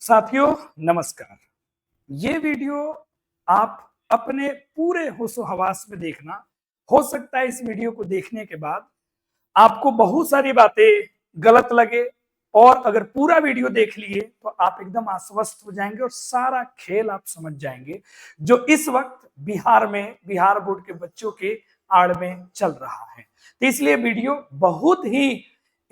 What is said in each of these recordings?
साथियों नमस्कार। ये वीडियो आप अपने पूरे होशो हवास में देखना। हो सकता है इस वीडियो को देखने के बाद आपको बहुत सारी बातें गलत लगे और अगर पूरा वीडियो देख लिए तो आप एकदम आश्वस्त हो जाएंगे और सारा खेल आप समझ जाएंगे जो इस वक्त बिहार में बिहार बोर्ड के बच्चों के आड़ में चल रहा है। तो इसलिए वीडियो बहुत ही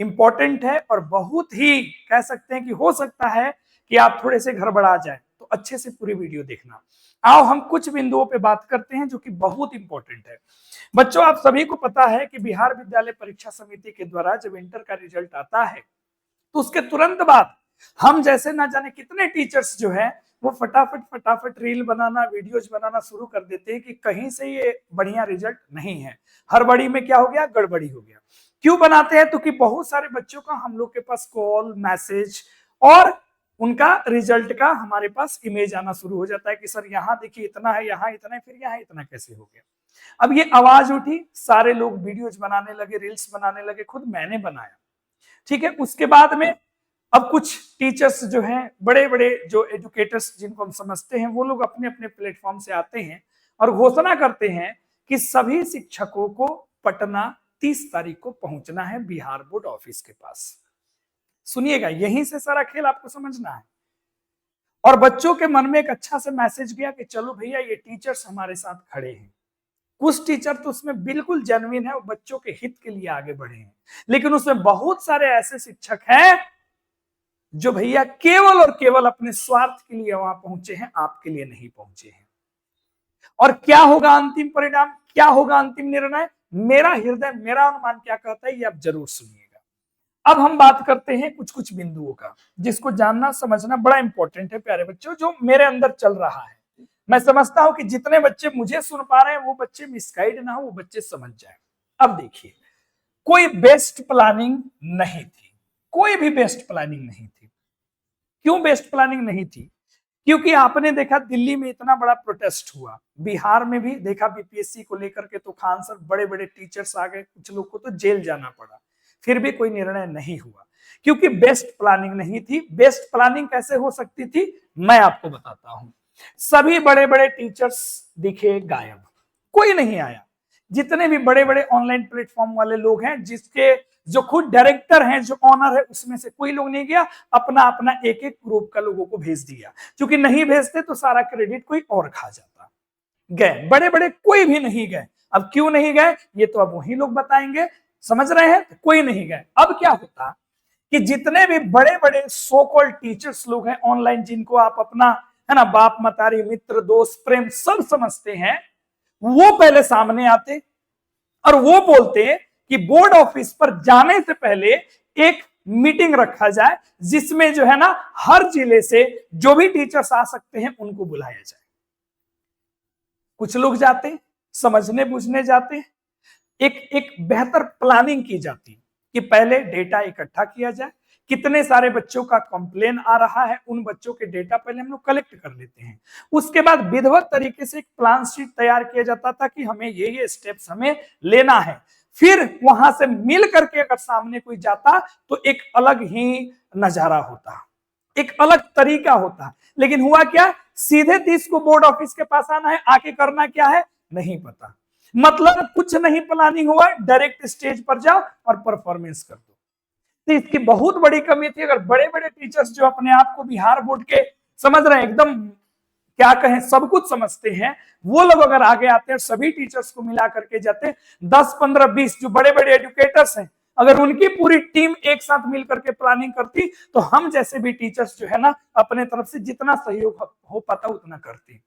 इंपॉर्टेंट है और बहुत ही कह सकते हैं कि हो सकता है कि आप थोड़े से गड़बड़ा जाए, तो अच्छे से पूरी वीडियो देखना। आओ हम कुछ बिंदुओं पे बात करते हैं जो कि बहुत इंपॉर्टेंट है। बच्चों, आप सभी को पता है कि बिहार विद्यालय परीक्षा समिति के द्वारा जब इंटर का रिजल्ट आता है तो उसके तुरंत बाद हम जैसे ना जाने कितने टीचर्स जो है वो फटाफट रील बनाना, वीडियोज बनाना शुरू कर देते हैं कि कहीं से ये बढ़िया रिजल्ट नहीं है, हड़बड़ी में क्या हो गया, गड़बड़ी हो गया। क्यों बनाते हैं? तो कि बहुत सारे बच्चों का हम लोग के पास कॉल, मैसेज और उनका रिजल्ट का हमारे पास इमेज आना शुरू हो जाता है कि सर यहाँ देखिए इतना है, यहाँ इतना है, फिर यहाँ इतना कैसे हो गया। अब ये आवाज उठी, सारे लोग वीडियोज बनाने लगे, रील्स बनाने लगे, खुद मैंने बनाया, ठीक है। उसके बाद में अब कुछ टीचर्स जो हैं, बड़े बड़े जो एजुकेटर्स जिनको हम समझते हैं, वो लोग अपने अपने प्लेटफॉर्म से आते हैं और घोषणा करते हैं कि सभी शिक्षकों को पटना 30 तारीख को पहुंचना है बिहार बोर्ड ऑफिस के पास। सुनिएगा, यहीं से सारा खेल आपको समझना है। और बच्चों के मन में एक अच्छा सा मैसेज गया कि चलो भैया ये टीचर्स हमारे साथ खड़े हैं। कुछ टीचर तो उसमें बिल्कुल जेन्युइन है, वो बच्चों के हित के लिए आगे बढ़े हैं, लेकिन उसमें बहुत सारे ऐसे शिक्षक हैं जो भैया केवल और केवल अपने स्वार्थ के लिए वहां पहुंचे हैं, आपके लिए नहीं पहुंचे हैं। और क्या होगा अंतिम परिणाम, क्या होगा अंतिम निर्णय, मेरा हृदय, मेरा अनुमान क्या कहता है, ये आप जरूर सुनिएगा। अब हम बात करते हैं कुछ कुछ बिंदुओं का जिसको जानना समझना बड़ा इंपॉर्टेंट है प्यारे बच्चों, जो मेरे अंदर चल रहा है। मैं समझता हूं कि जितने बच्चे मुझे सुन पा रहे हैं वो बच्चे मिसगाइड ना हो, वो बच्चे समझ जाए। अब देखिए, कोई बेस्ट प्लानिंग नहीं थी, कोई भी बेस्ट प्लानिंग नहीं थी। क्यों बेस्ट प्लानिंग नहीं थी? क्योंकि आपने देखा दिल्ली में इतना बड़ा प्रोटेस्ट हुआ, बिहार में भी देखा बीपीएससी को लेकर के, तो खान सर, बड़े बड़े टीचर्स आ गए, कुछ लोग को तो जेल जाना पड़ा, फिर भी कोई निर्णय नहीं हुआ क्योंकि बेस्ट प्लानिंग नहीं थी। बेस्ट प्लानिंग कैसे हो सकती थी, मैं आपको बताता हूं। सभी बड़े बड़े टीचर्स दिखे गायब, कोई नहीं आया। जितने भी बड़े बड़े ऑनलाइन प्लेटफॉर्म वाले लोग हैं, जिसके जो खुद डायरेक्टर हैं, जो ऑनर है, उसमें से कोई लोग नहीं गया, अपना अपना एक एक ग्रुप का लोगों को भेज दिया। क्योंकि नहीं भेजते तो सारा क्रेडिट कोई और खा जाता। गए बड़े बड़े कोई भी नहीं गए। अब क्यों नहीं गए ये तो अब वही लोग बताएंगे, समझ रहे हैं? कोई नहीं गए। अब क्या होता कि जितने भी बड़े बड़े सो कॉल्ड टीचर्स लोग हैं ऑनलाइन, जिनको आप अपना है ना बाप मतारी, मित्र, दोस्त, प्रेम सब समझते हैं, वो पहले सामने आते और वो बोलते कि बोर्ड ऑफिस पर जाने से पहले एक मीटिंग रखा जाए जिसमें जो है ना हर जिले से जो भी टीचर्स आ सकते हैं उनको बुलाया जाए। कुछ लोग जाते, समझने बूझने जाते, एक बेहतर प्लानिंग की जाती कि पहले डेटा इकट्ठा किया जाए, कितने सारे बच्चों का कंप्लेन आ रहा है, उन बच्चों के डेटा पहले हम लोग कलेक्ट कर लेते हैं। उसके बाद विधिवत तरीके से एक प्लान शीट तैयार किया जाता था कि हमें ये स्टेप्स हमें लेना है। फिर वहां से मिल करके अगर सामने कोई जाता तो एक अलग ही नजारा होता, एक अलग तरीका होता। लेकिन हुआ क्या, सीधे 30 को बोर्ड ऑफिस के पास आना है, आके करना क्या है नहीं पता, मतलब कुछ नहीं प्लानिंग हुआ, डायरेक्ट स्टेज पर जाओ और परफॉर्मेंस कर दो। तो इसकी बहुत बड़ी कमी थी। अगर बड़े बड़े टीचर्स जो अपने आप को बिहार बोर्ड के समझ रहे हैं, एकदम क्या कहें, सब कुछ समझते हैं, वो लोग अगर आगे आते हैं, सभी टीचर्स को मिला करके जाते, 10, 15, 20 जो बड़े बड़े एजुकेटर्स हैं, अगर उनकी पूरी टीम एक साथ मिल करके प्लानिंग करती तो हम जैसे भी टीचर्स जो है ना अपने तरफ से जितना सहयोग हो पाता उतना करती।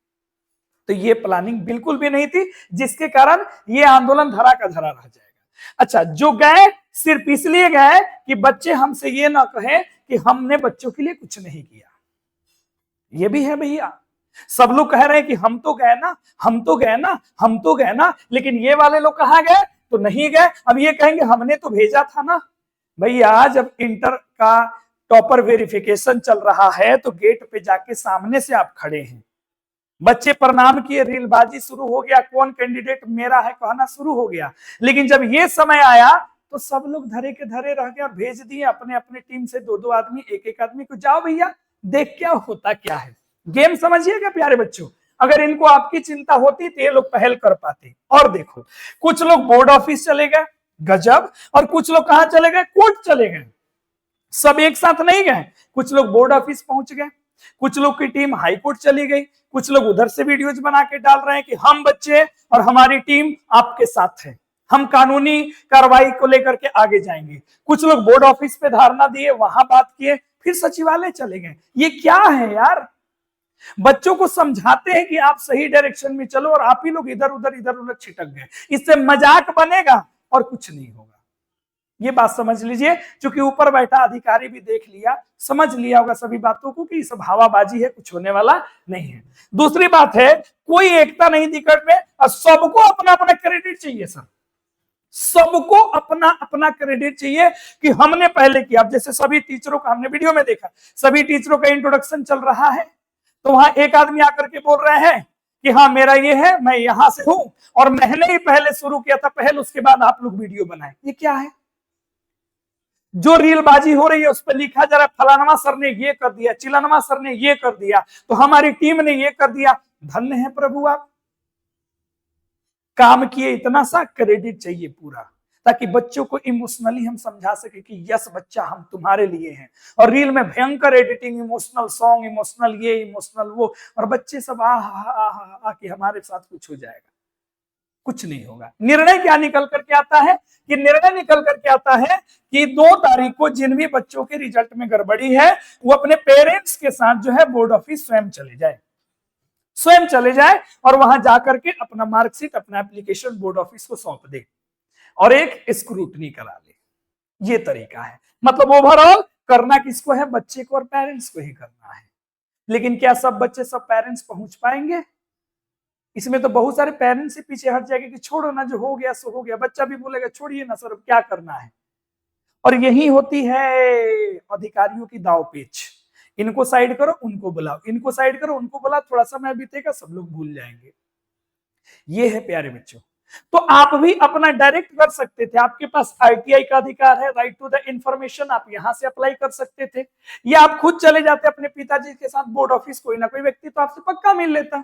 तो ये प्लानिंग बिल्कुल भी नहीं थी, जिसके कारण ये आंदोलन धरा का धरा रह जाएगा। अच्छा, जो गए सिर्फ इसलिए गए कि बच्चे हमसे ये ना कहें कि हमने बच्चों के लिए कुछ नहीं किया। ये भी है भैया, सब लोग कह रहे हैं कि हम तो गए ना, हम तो गए ना, हम तो गए ना, लेकिन ये वाले लोग कहां गए, तो नहीं गए। अब ये कहेंगे हमने तो भेजा था ना। भैया, जब इंटर का टॉपर वेरिफिकेशन चल रहा है तो गेट पे जाके सामने से आप खड़े हैं, बच्चे प्रणाम किए, रीलबाजी शुरू हो गया, कौन कैंडिडेट मेरा है कहना शुरू हो गया। लेकिन जब ये समय आया तो सब लोग धरे के धरे रह गए और भेज दिए अपने अपने टीम से 2-2 आदमी, एक एक आदमी को, जाओ भैया देख क्या होता क्या है। गेम समझिएगा प्यारे बच्चों, अगर इनको आपकी चिंता होती तो ये लोग पहल कर पाते। और देखो, कुछ लोग बोर्ड ऑफिस चले गए, गजब, और कुछ लोग कहां चले गए, कोर्ट चले गए। सब एक साथ नहीं गए, कुछ लोग बोर्ड ऑफिस पहुंच गए, कुछ लोग की टीम हाई कोर्ट चली गई, कुछ लोग उधर से वीडियोज बना के डाल रहे हैं कि हम बच्चे और हमारी टीम आपके साथ है, हम कानूनी कार्रवाई को लेकर के आगे जाएंगे। कुछ लोग बोर्ड ऑफिस पे धारणा दिए, वहां बात किए, फिर सचिवालय चले गए। ये क्या है यार, बच्चों को समझाते हैं कि आप सही डायरेक्शन में चलो और आप ही लोग इधर उधर छिटक गए। इससे मजाक बनेगा और कुछ नहीं होगा। ये बात समझ लीजिए, क्योंकि ऊपर बैठा अधिकारी भी देख लिया, समझ लिया होगा सभी बातों को कि सब हवाबाजी है, कुछ होने वाला नहीं है। दूसरी बात है, कोई एकता नहीं दिक्कत में, और सबको अपना अपना क्रेडिट चाहिए सर, सबको अपना अपना क्रेडिट चाहिए कि हमने पहले किया। अब जैसे सभी टीचरों का हमने वीडियो में देखा, सभी टीचरों का इंट्रोडक्शन चल रहा है, तो वहां एक आदमी आकर के बोल रहे हैं कि हाँ मेरा ये है, मैं यहां से हूं और मैंने ही पहले शुरू किया था पहल, उसके बाद आप लोग वीडियो बनाए। ये क्या है, जो रीलबाजी हो रही है उस पर लिखा जा रहा है फलानवा सर ने ये कर दिया, चिलानवा सर ने ये कर दिया, तो हमारी टीम ने ये कर दिया। धन्य है प्रभु आप, काम किए, इतना सा क्रेडिट चाहिए पूरा, ताकि बच्चों को इमोशनली हम समझा सके कि यस बच्चा हम तुम्हारे लिए हैं। और रील में भयंकर एडिटिंग, इमोशनल सॉन्ग, इमोशनल ये, इमोशनल वो, और बच्चे सब आ कि हमारे साथ कुछ हो जाएगा। कुछ नहीं होगा। निर्णय क्या निकल करके आता है, कि निर्णय निकल करके आता है कि 2 तारीख को जिन भी बच्चों के रिजल्ट में गड़बड़ी है वो अपने पेरेंट्स के साथ जो है बोर्ड ऑफिस स्वयं चले जाए और वहां जाकर के अपना मार्कशीट, अपना एप्लीकेशन बोर्ड ऑफिस को सौंप दे और एक स्क्रूटनी करा ले। ये तरीका है, मतलब ओवरऑल करना किसको है, बच्चे को और पेरेंट्स को ही करना है। लेकिन क्या सब बच्चे सब पेरेंट्स पहुंच पाएंगे, इसमें तो बहुत सारे पेरेंट्स से पीछे हट जाएंगे कि छोड़ो ना, जो हो गया सो हो गया। बच्चा भी बोलेगा छोड़िए ना सर, अब क्या करना है। और यही होती है अधिकारियों की दावपेच, इनको साइड करो उनको बुलाओ, इनको साइड करो उनको बुलाओ, थोड़ा समय बीतेगा सब लोग भूल जाएंगे। ये है प्यारे बच्चों। तो आप भी अपना डायरेक्ट कर सकते थे, आपके पास आरटीआई का अधिकार है, राइट टू द इंफॉर्मेशन, आप यहां से अप्लाई कर सकते थे, या आप खुद चले जाते अपने पिताजी के साथ बोर्ड ऑफिस, कोई ना कोई व्यक्ति तो आपसे पक्का मिल लेता।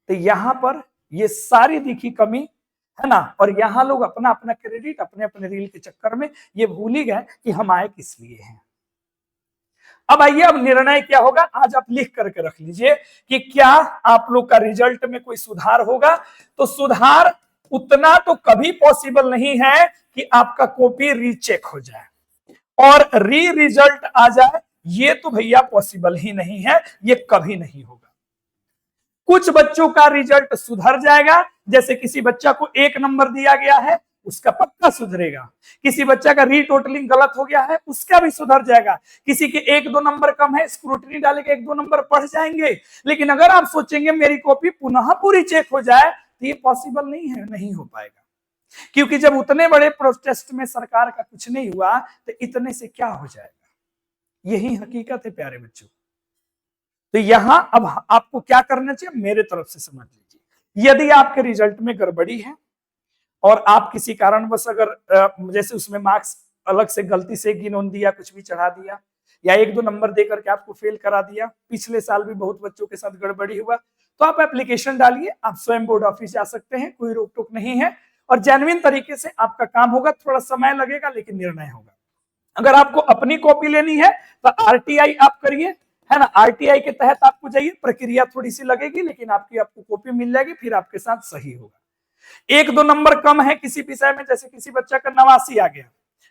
तो यहां पर ये सारी दिखी कमी है ना, और यहां लोग अपना अपना क्रेडिट अपने अपने रील के चक्कर में ये भूल ही गए कि हम आए किस लिए हैं। अब आइए, अब निर्णय क्या होगा, आज आप लिख करके रख लीजिए कि क्या आप लोग का रिजल्ट में कोई सुधार होगा। तो सुधार उतना तो कभी पॉसिबल नहीं है कि आपका कॉपी रीचेक हो जाए और रिजल्ट आ जाए, ये तो भैया पॉसिबल ही नहीं है, ये कभी नहीं होगा। कुछ बच्चों का रिजल्ट सुधर जाएगा, जैसे किसी बच्चा को 1 नंबर दिया गया है उसका पक्का सुधरेगा, किसी बच्चा का रीटोटलिंग गलत हो गया है उसका भी सुधर जाएगा, किसी के 1-2 नंबर कम है स्क्रूटनी डालेंगे 1-2 नंबर बढ़ जाएंगे। लेकिन अगर आप सोचेंगे मेरी कॉपी पुनः पूरी चेक हो जाए, तो ये पॉसिबल नहीं है, नहीं हो पाएगा। क्योंकि जब उतने बड़े प्रोटेस्ट में सरकार का कुछ नहीं हुआ तो इतने से क्या हो जाएगा, यही हकीकत है प्यारे बच्चों। तो यहां अब आपको क्या करना चाहिए, मेरे तरफ से समझ लीजिए, यदि आपके रिजल्ट में गड़बड़ी है और आप किसी कारणवश अगर जैसे उसमें मार्क्स अलग से गलती से गिनोन दिया, कुछ भी चढ़ा दिया, या 1-2 नंबर देकर के आपको फेल करा दिया, पिछले साल भी बहुत बच्चों के साथ गड़बड़ी हुआ, तो आप एप्लीकेशन डालिए, आप स्वयं बोर्ड ऑफिस जा सकते हैं, कोई रोक टोक नहीं है, और जेन्युइन तरीके से आपका काम होगा। थोड़ा समय लगेगा लेकिन निर्णय होगा। अगर आपको अपनी कॉपी लेनी है तो आरटीआई आप करिए, है ना, आरटीआई के तहत आपको जाइए, प्रक्रिया थोड़ी सी लगेगी लेकिन आपको कॉपी मिल जाएगी, फिर आपके साथ सही होगा। 1-2 नंबर कम है किसी विषय में, जैसे किसी बच्चा का 89 आ गया,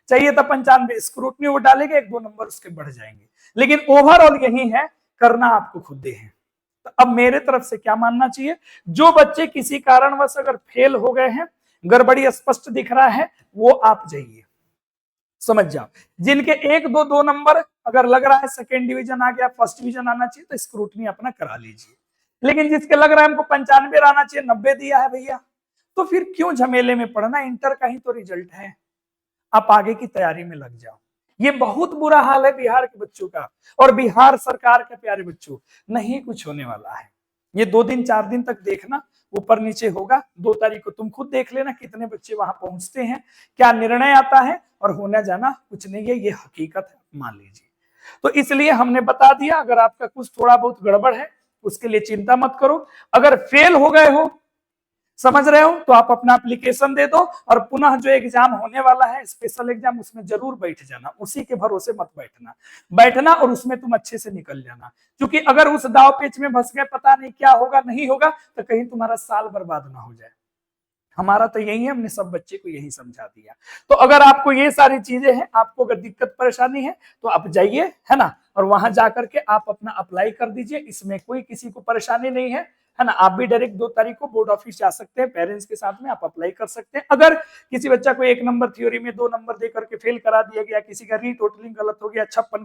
चाहिए था 95, स्क्रूटनी वो डालेगा 1-2 नंबर उसके बढ़ जाएंगे, लेकिन ओवरऑल यही है, करना आपको खुद दे है। तो अब मेरे तरफ से क्या मानना चाहिए, जो बच्चे किसी कारणवश अगर फेल हो गए हैं, गड़बड़ी स्पष्ट दिख रहा है, वो आप जाइए, समझ जाओ। जिनके 1-2 नंबर अगर लग रहा है सेकेंड डिवीजन आ गया, फर्स्ट डिवीजन आना चाहिए, तो स्क्रूटनी अपना करा लीजिए। लेकिन जिसके लग रहा है हमको 95 आना चाहिए, 90 दिया है भैया, तो फिर क्यों झमेले में पड़ना, इंटर का ही तो रिजल्ट है, आप आगे की तैयारी में लग जाओ। ये बहुत बुरा हाल है बिहार के बच्चों का, और बिहार सरकार के प्यारे बच्चों, नहीं कुछ होने वाला है। ये 2 दिन 4 दिन तक देखना, ऊपर नीचे होगा। 2 तारीख को तुम खुद देख लेना कितने बच्चे वहां पहुंचते हैं, क्या निर्णय आता है, और होना जाना कुछ नहीं है, ये हकीकत है, मान लीजिए। तो इसलिए हमने बता दिया, अगर आपका कुछ थोड़ा बहुत गड़बड़ है उसके लिए चिंता मत करो। अगर फेल हो गए हो, समझ रहे हो, तो आप अपना एप्लीकेशन दे दो और पुनः जो एग्जाम होने वाला है स्पेशल एग्जाम, उसमें जरूर बैठ जाना। उसी के भरोसे मत बैठना और उसमें तुम अच्छे से निकल जाना। क्योंकि अगर उस दाव पेच में फंस गए, पता नहीं क्या होगा नहीं होगा, तो कहीं तुम्हारा साल बर्बाद ना हो जाए। हमारा तो यही है, हमने सब बच्चे को यही समझा दिया। तो अगर आपको ये सारी चीजें हैं, आपको अगर दिक्कत परेशानी है तो आप जाइए, है ना, और वहां जाकर के आप अपना अप्लाई कर दीजिए। इसमें कोई किसी को परेशानी नहीं है ना। आप भी डायरेक्ट 2 तारीख को बोर्ड ऑफिस जा सकते हैं, पेरेंट्स के साथ में आप अप्लाई कर सकते हैं। अगर किसी बच्चा को 1 नंबर थ्योरी में 2 नंबर देकर के फेल करा दिया गया, किसी का रीटोटलिंग गलत हो गया, 56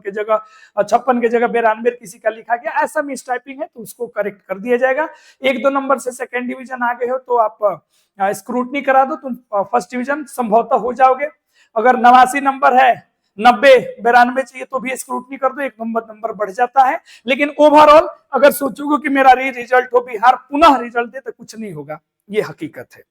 के जगह 92 किसी का लिखा गया, ऐसा मिस टाइपिंग है तो उसको करेक्ट कर दिया जाएगा। 1-2 नंबर से सेकेंड डिवीजन आ गए हो तो आप स्क्रूटनी करा दो, तुम फर्स्ट डिवीजन संभवतः हो जाओगे। अगर 89 नंबर है, 90-92 चाहिए तो भी स्क्रूटनी कर दो, 1 नंबर बढ़ जाता है। लेकिन ओवरऑल अगर सोचोगे कि मेरा रिजल्ट हो बिहार पुनः रिजल्ट दे, तो कुछ नहीं होगा, ये हकीकत है।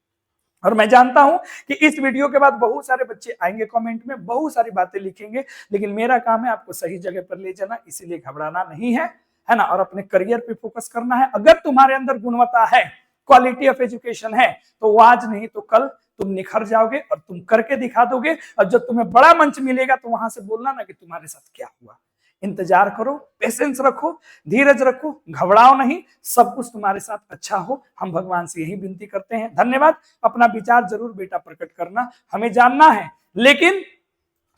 और मैं जानता हूं कि इस वीडियो के बाद बहुत सारे बच्चे आएंगे कमेंट में, बहुत सारी बातें लिखेंगे, लेकिन मेरा काम है आपको सही जगह पर ले जाना, इसीलिए घबराना नहीं है ना, और अपने करियर पे फोकस करना है। अगर तुम्हारे अंदर गुणवत्ता है, क्वालिटी ऑफ एजुकेशन है, तो आज नहीं तो कल तुम निखर जाओगे और तुम करके दिखा दोगे। और जब तुम्हें बड़ा मंच मिलेगा तो वहां से बोलना ना कि तुम्हारे साथ क्या हुआ। इंतजार करो, पेशेंस रखो, धीरज रखो, घबराओ नहीं, सब कुछ तुम्हारे साथ अच्छा हो। हम भगवान से यही विनती करते हैं। धन्यवाद। अपना विचार जरूर बेटा प्रकट करना, हमें जानना है, लेकिन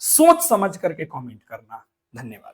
सोच समझ करके कमेंट करना। धन्यवाद।